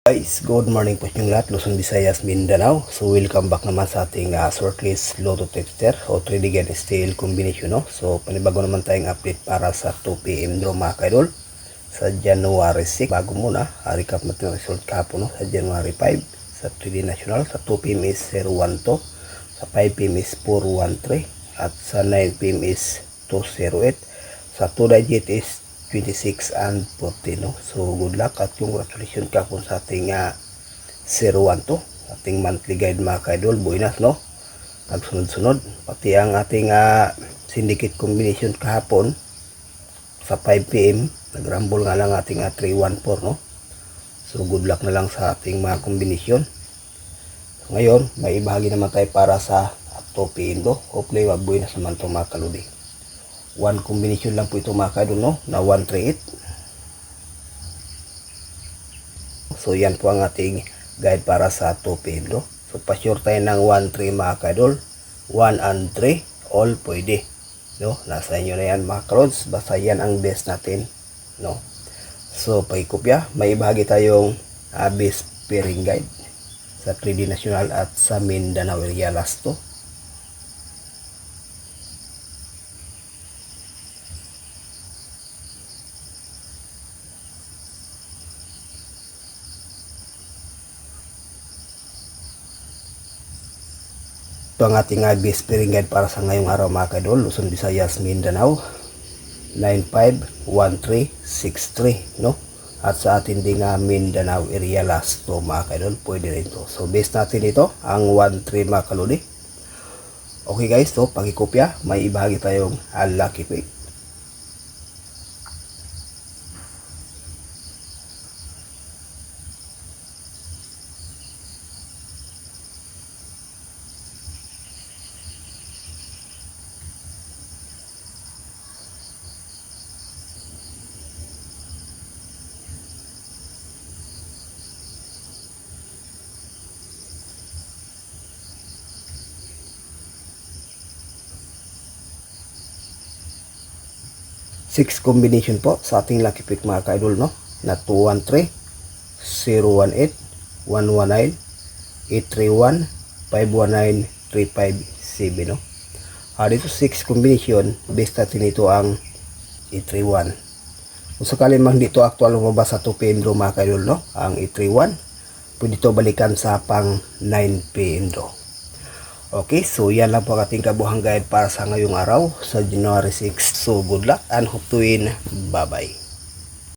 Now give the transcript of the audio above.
Guys, good morning po yung lahat, Luzon, Visayas, Mindanao. So welcome back naman sa ating shortlist Lotto Tipster o 3D Get Style combination, no? So panibago naman tayong update para sa 2 PM draw mga kaidol sa January 6. Bago muna, recap natin ang result kahapon, no? Sa January 5 sa 3D National, sa 2 PM is 012, sa 5 PM is 413, at sa 9 PM is 208, sa 2 digit is 26 and 40, no? So good luck at congratulations kapon sa ating 012, ating monthly guide mga kaidol. Buenas, no? Nagsunod-sunod pati ang ating syndicate combination kahapon sa 5 PM nagrumble nga lang ating 314, no? So good luck na lang sa ating mga combination. So, ngayon may ibahagi naman tayo para sa 2 PM do. Hopefully mabuenas naman itong mga kaludi. One combination lang po ito mga kaidol, no? Na 138. So yan po ang ating guide para sa 2 PM, no? So pa-sure tayo ng 1-3 mga kaidol. 1 and 3 all pwede, no? Nasa inyo na yan mga karods, basta yan ang best natin, no? So pagkopya, may ibahagi tayong best pairing guide sa 3D National at sa Mindanao area last to. Ito ang ating best pairing guide para sa ngayong araw mga kaidol, Luzon, Visayas, Mindanao. 951363, no? At sa atin ding Mindanao area last to mga kaidol, pwede rin to. So base natin ito ang 1-3 mga kaludi. Okay guys, to pagikopya, may ibahagi tayong lucky pick. Six combination po sa ating lucky pick mga kaidol, no? Na 213, 018, 119, 831, 519, 357, no? Dito 6 combination, best natin ito ang 831. Kung sakali mang dito actual lumabas sa 2 PM draw mga kaidol, no? Ang 831, pwede ito balikan sa pang 9 PM draw. Okay, so yan lang po ang ating kabuhang guide para sa ngayong araw sa January 6. So good luck and hope to win. Bye bye.